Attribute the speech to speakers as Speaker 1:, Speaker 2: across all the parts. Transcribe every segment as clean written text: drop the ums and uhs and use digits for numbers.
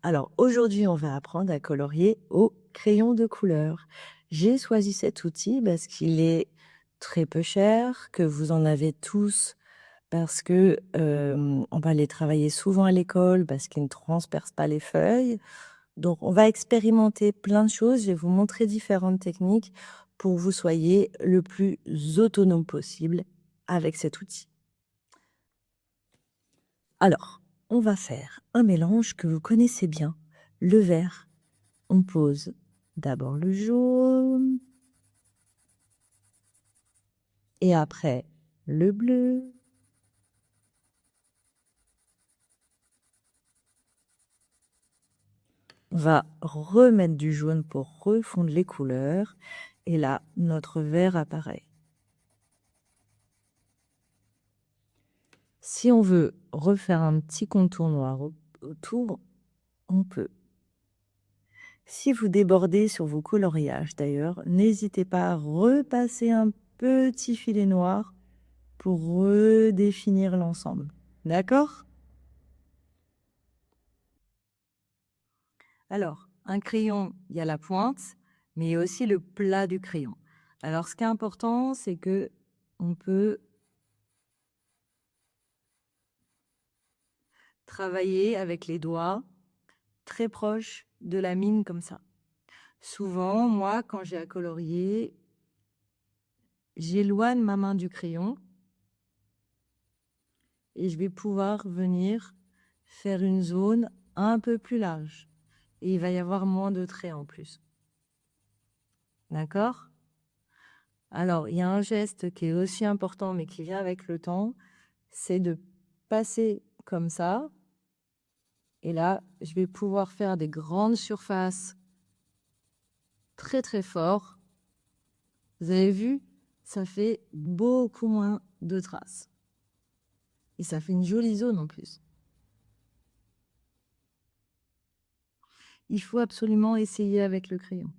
Speaker 1: Alors aujourd'hui, on va apprendre à colorier au crayon de couleur. J'ai choisi cet outil parce qu'il est très peu cher, que vous en avez tous parce que on va les travailler souvent à l'école parce qu'ils ne transpercent pas les feuilles. Donc on va expérimenter plein de choses. Je vais vous montrer différentes techniques pour que vous soyez le plus autonome possible avec cet outil. Alors, on va faire un mélange que vous connaissez bien, le vert. On pose d'abord le jaune et après le bleu. On va remettre du jaune pour refondre les couleurs et là, notre vert apparaît. Si on veut refaire un petit contour noir autour, on peut. Si vous débordez sur vos coloriages d'ailleurs, n'hésitez pas à repasser un petit filet noir pour redéfinir l'ensemble. D'accord? Alors, un crayon, il y a la pointe, mais il y a aussi le plat du crayon. Alors, ce qui est important, c'est que on peut travailler avec les doigts très proches de la mine comme ça. Souvent, moi, quand j'ai à colorier, j'éloigne ma main du crayon et je vais pouvoir venir faire une zone un peu plus large. Et il va y avoir moins de traits en plus. D'accord? Alors, il y a un geste qui est aussi important, mais qui vient avec le temps, c'est de passer comme ça. Et là, je vais pouvoir faire des grandes surfaces très, très fort. Vous avez vu? Ça fait beaucoup moins de traces. Et ça fait une jolie zone en plus. Il faut absolument essayer avec le crayon.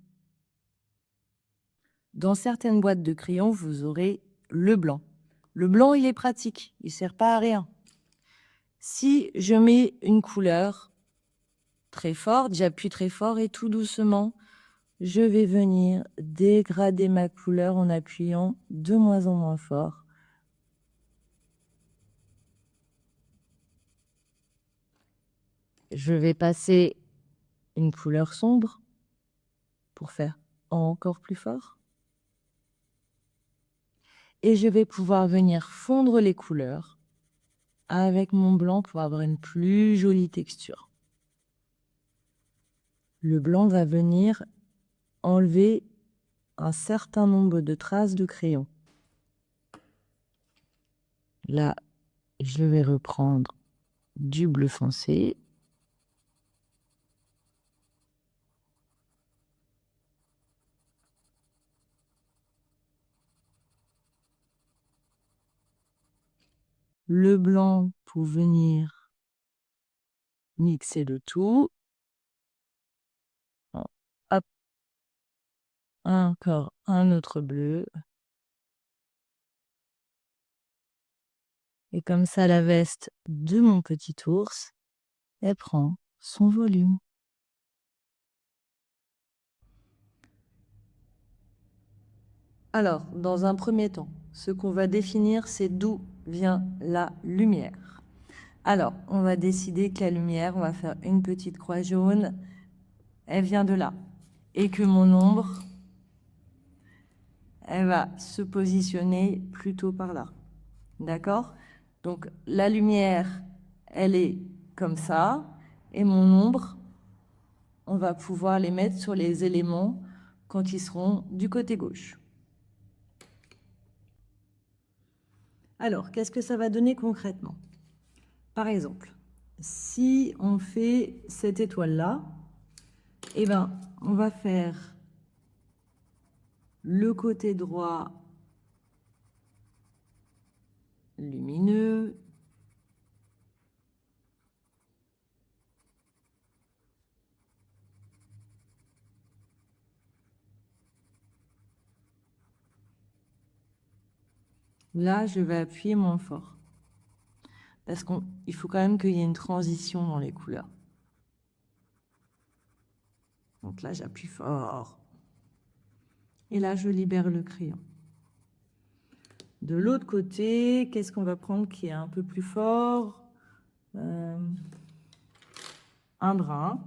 Speaker 1: Dans certaines boîtes de crayons, vous aurez le blanc. Le blanc, il est pratique, il ne sert pas à rien. Si je mets une couleur très forte, j'appuie très fort et tout doucement, je vais venir dégrader ma couleur en appuyant de moins en moins fort. Je vais passer une couleur sombre pour faire encore plus fort. Et je vais pouvoir venir fondre les couleurs avec mon blanc pour avoir une plus jolie texture. Le blanc va venir enlever un certain nombre de traces de crayon. Là, je vais reprendre du bleu foncé. Le blanc pour venir mixer le tout. Hop, encore un autre bleu. Et comme ça, la veste de mon petit ours, elle prend son volume. Alors, dans un premier temps, ce qu'on va définir, c'est d'où vient la lumière. Alors, on va décider que la lumière, on va faire une petite croix jaune, elle vient de là. Et que mon ombre, elle va se positionner plutôt par là. D'accord? Donc, la lumière, elle est comme ça. Et mon ombre, on va pouvoir les mettre sur les éléments quand ils seront du côté gauche. Alors, qu'est-ce que ça va donner concrètement? Par exemple, si on fait cette étoile-là, eh ben, on va faire le côté droit lumineux, là, je vais appuyer moins fort. Parce qu'il faut quand même qu'il y ait une transition dans les couleurs. Donc là, j'appuie fort. Et là, je libère le crayon. De l'autre côté, qu'est-ce qu'on va prendre qui est un peu plus fort? Un brin.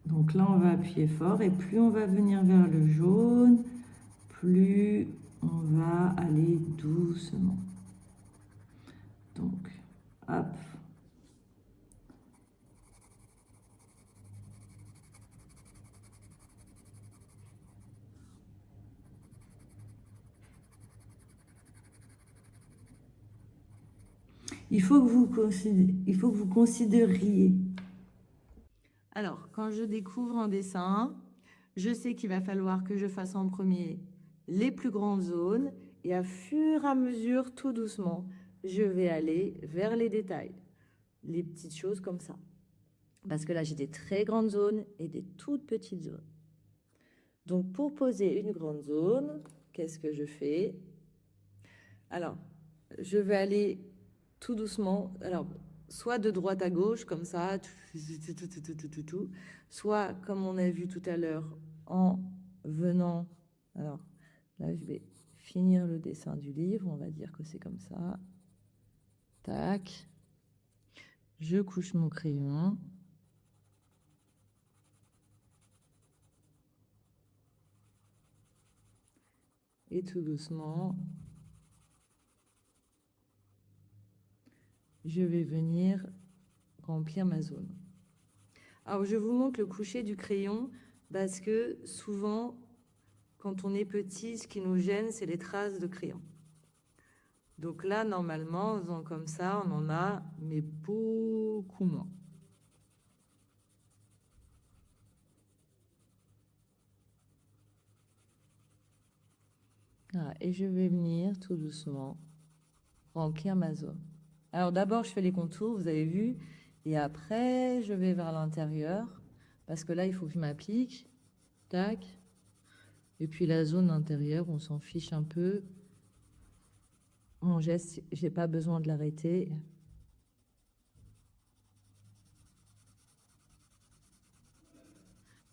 Speaker 1: Donc là, on va appuyer fort et plus on va venir vers le jaune, plus on va aller doucement. Donc, hop. Il faut que vous considériez. Alors, quand je découvre un dessin, je sais qu'il va falloir que je fasse en premier les plus grandes zones et à fur et à mesure, tout doucement, je vais aller vers les détails, les petites choses comme ça. Parce que là, j'ai des très grandes zones et des toutes petites zones. Donc, pour poser une grande zone, qu'est-ce que je fais? Alors, je vais aller tout doucement. Alors, soit de droite à gauche, comme ça, soit, comme on a vu tout à l'heure, en venant... Alors, là, je vais finir le dessin du livre. On va dire que c'est comme ça. Tac. Je couche mon crayon. Et tout doucement, je vais venir remplir ma zone. Alors, je vous montre le coucher du crayon parce que souvent, quand on est petit, ce qui nous gêne, c'est les traces de crayon. Donc là, normalement, en faisant comme ça, on en a, mais beaucoup moins. Voilà, et je vais venir tout doucement remplir ma zone. Alors d'abord, je fais les contours, vous avez vu, et après, je vais vers l'intérieur, parce que là, il faut que je m'applique. Tac. Et puis la zone intérieure, on s'en fiche un peu. Mon geste, j'ai pas besoin de l'arrêter.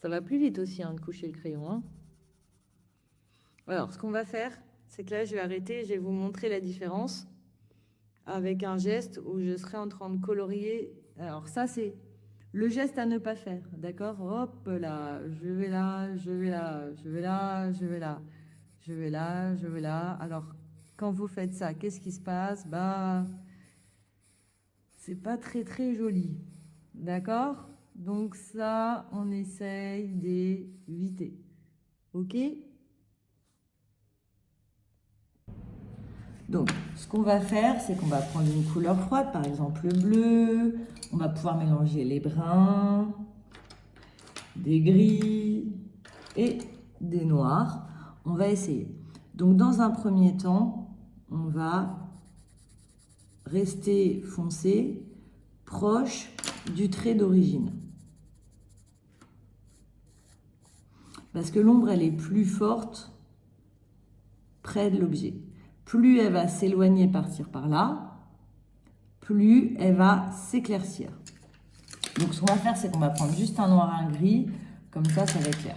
Speaker 1: Ça va plus vite aussi hein, de coucher le crayon. Hein. Alors, ce qu'on va faire, c'est que là, je vais arrêter, je vais vous montrer la différence avec un geste où je serai en train de colorier. Alors ça, c'est le geste à ne pas faire, d'accord? Hop là, je vais là, je vais là, je vais là, je vais là, je vais là, je vais là. Alors, quand vous faites ça, qu'est-ce qui se passe? Bah, c'est pas très très joli, d'accord? Donc ça, on essaye d'éviter, ok? Donc, ce qu'on va faire, c'est qu'on va prendre une couleur froide, par exemple le bleu. On va pouvoir mélanger les bruns, des gris et des noirs. On va essayer. Donc, dans un premier temps, on va rester foncé, proche du trait d'origine. Parce que l'ombre, elle est plus forte près de l'objet. Plus elle va s'éloigner, partir par là, plus elle va s'éclaircir. Donc, ce qu'on va faire, c'est qu'on va prendre juste un noir et un gris. Comme ça, ça va être clair.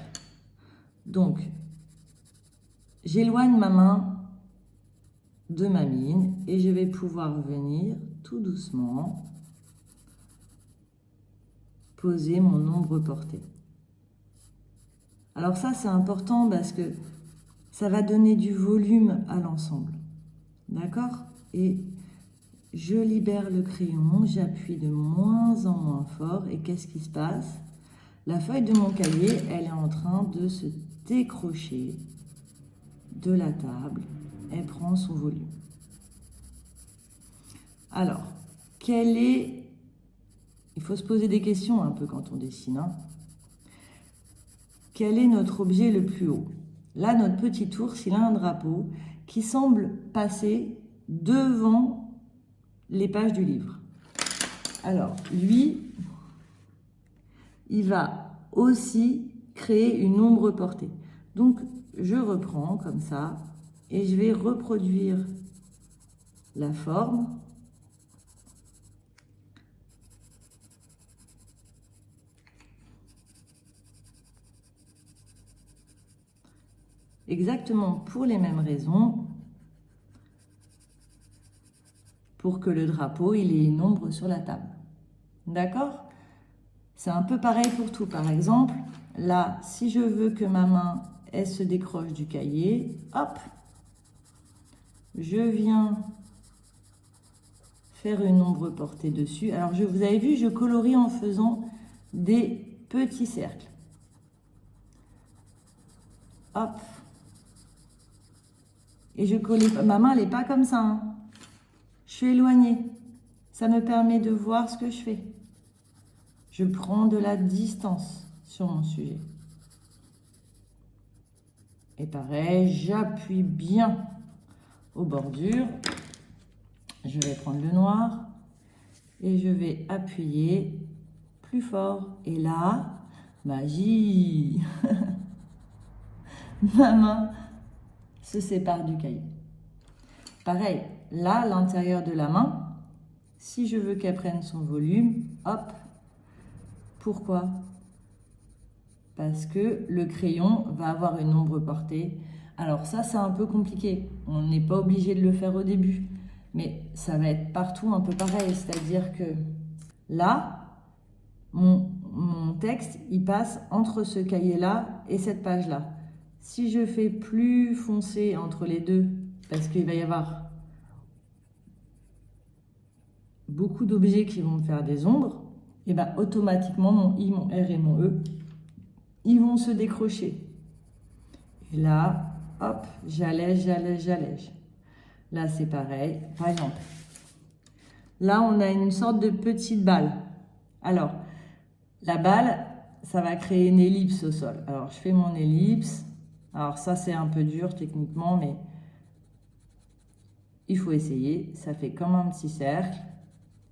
Speaker 1: Donc, j'éloigne ma main de ma mine et je vais pouvoir venir tout doucement poser mon ombre portée. Alors ça, c'est important parce que ça va donner du volume à l'ensemble. D'accord? Et je libère le crayon, j'appuie de moins en moins fort. Et qu'est-ce qui se passe? La feuille de mon cahier, elle est en train de se décrocher de la table. Elle prend son volume. Alors, quel est... Il faut se poser des questions un peu quand on dessine. Hein. Quel est notre objet le plus haut? Là, notre petit ours, il a un drapeau qui semble passer devant les pages du livre. Alors, lui, il va aussi créer une ombre portée. Donc, je reprends comme ça et je vais reproduire la forme exactement pour les mêmes raisons, pour que le drapeau il ait une ombre sur la table. D'accord? C'est un peu pareil pour tout. Par exemple, là, si je veux que ma main elle se décroche du cahier, hop, je viens faire une ombre portée dessus. Alors, vous avez vu, je colorie en faisant des petits cercles. Hop. Et je colle. Ma main, elle n'est pas comme ça, hein. Je suis éloignée. Ça me permet de voir ce que je fais. Je prends de la distance sur mon sujet. Et pareil, j'appuie bien aux bordures. Je vais prendre le noir et je vais appuyer plus fort. Et là, magie! Ma main se sépare du cahier. Pareil, là, l'intérieur de la main, si je veux qu'elle prenne son volume, hop. Pourquoi? Parce que le crayon va avoir une ombre portée. Alors ça, c'est un peu compliqué. On n'est pas obligé de le faire au début. Mais ça va être partout un peu pareil. C'est-à-dire que là, mon texte, il passe entre ce cahier-là et cette page-là. Si je fais plus foncé entre les deux, parce qu'il va y avoir beaucoup d'objets qui vont me faire des ombres, et bien automatiquement mon I, mon R et mon E, ils vont se décrocher. Et là, hop, j'allège, j'allège, j'allège. Là, c'est pareil. Par exemple, là, on a une sorte de petite balle. Alors, la balle, ça va créer une ellipse au sol. Alors, je fais mon ellipse. Alors, ça, c'est un peu dur techniquement, mais il faut essayer. Ça fait comme un petit cercle.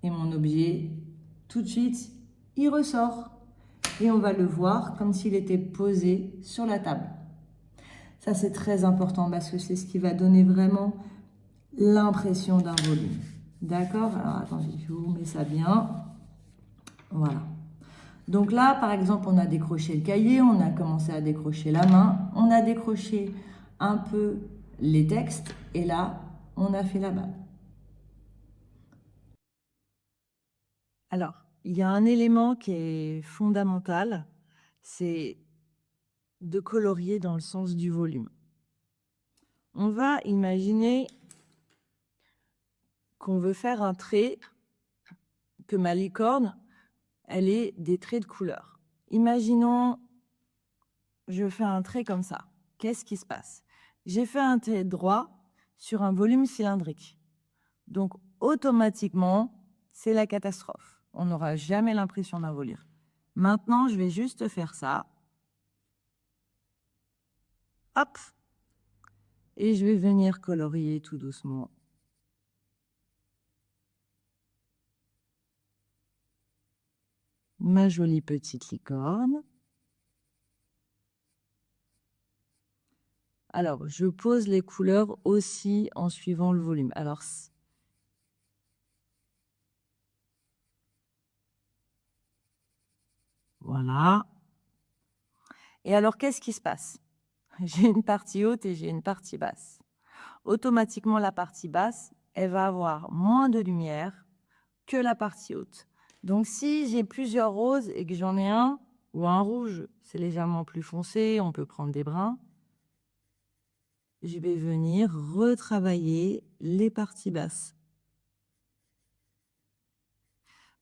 Speaker 1: Et mon objet, tout de suite, il ressort. Et on va le voir comme s'il était posé sur la table. Ça, c'est très important parce que c'est ce qui va donner vraiment l'impression d'un volume. D'accord? Alors, attendez, je vous mets ça bien. Voilà. Donc là, par exemple, on a décroché le cahier, on a commencé à décrocher la main, on a décroché un peu les textes, et là, on a fait la balle. Alors, il y a un élément qui est fondamental, c'est de colorier dans le sens du volume. On va imaginer qu'on veut faire un trait, que ma licorne, elle ait des traits de couleur. Imaginons, je fais un trait comme ça. Qu'est-ce qui se passe? J'ai fait un trait droit sur un volume cylindrique. Donc, automatiquement, c'est la catastrophe. On n'aura jamais l'impression d'un volume. Maintenant, je vais juste faire ça. Hop! Et je vais venir colorier tout doucement. Ma jolie petite licorne. Alors, je pose les couleurs aussi en suivant le volume. Alors, voilà. Et alors, qu'est-ce qui se passe? J'ai une partie haute et j'ai une partie basse. Automatiquement, la partie basse, elle va avoir moins de lumière que la partie haute. Donc, si j'ai plusieurs roses et que j'en ai un ou un rouge, c'est légèrement plus foncé, on peut prendre des bruns. Je vais venir retravailler les parties basses.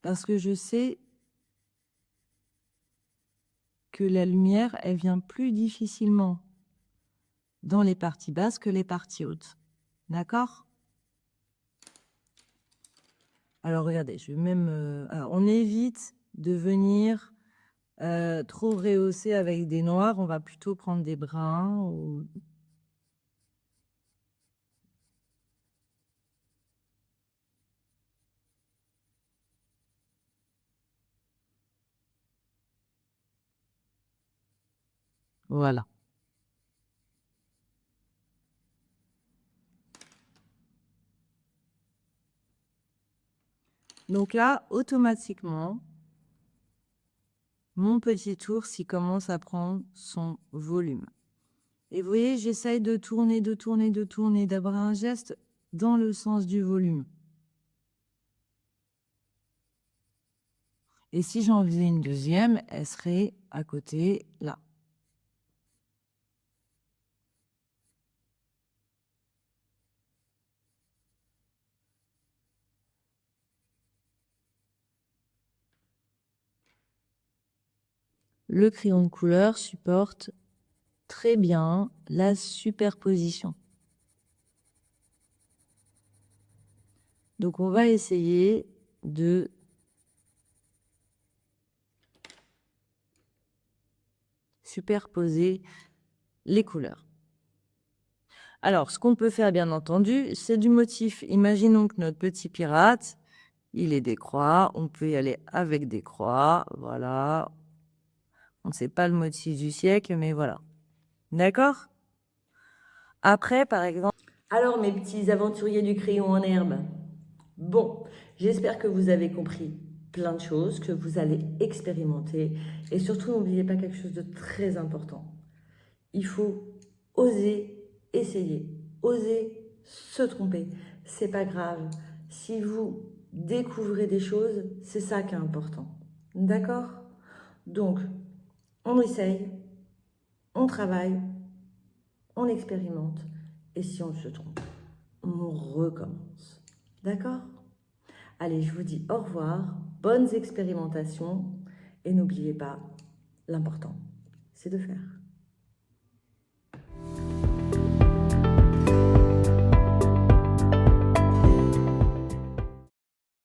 Speaker 1: Parce que je sais que la lumière, elle vient plus difficilement dans les parties basses que les parties hautes. D'accord? Alors, regardez, je vais même... alors, on évite de venir trop rehausser avec des noirs. On va plutôt prendre des bruns. Ou... Voilà. Donc là, automatiquement, mon petit ours, il commence à prendre son volume. Et vous voyez, j'essaye de tourner, d'avoir un geste dans le sens du volume. Et si j'en faisais une deuxième, elle serait à côté, là. Le crayon de couleur supporte très bien la superposition. Donc, on va essayer de superposer les couleurs. Alors, ce qu'on peut faire, bien entendu, c'est du motif. Imaginons que notre petit pirate, il est des croix. On peut y aller avec des croix. Voilà. On ne sait pas le motif du siècle, mais voilà. D'accord? Après, par exemple... Alors, mes petits aventuriers du crayon en herbe, bon, j'espère que vous avez compris plein de choses, que vous allez expérimenter. Et surtout, n'oubliez pas quelque chose de très important. Il faut oser essayer, oser se tromper. C'est pas grave. Si vous découvrez des choses, c'est ça qui est important. D'accord? Donc, on essaye, on travaille, on expérimente. Et si on se trompe, on recommence. D'accord? Allez, je vous dis au revoir, bonnes expérimentations et n'oubliez pas, l'important, c'est de faire.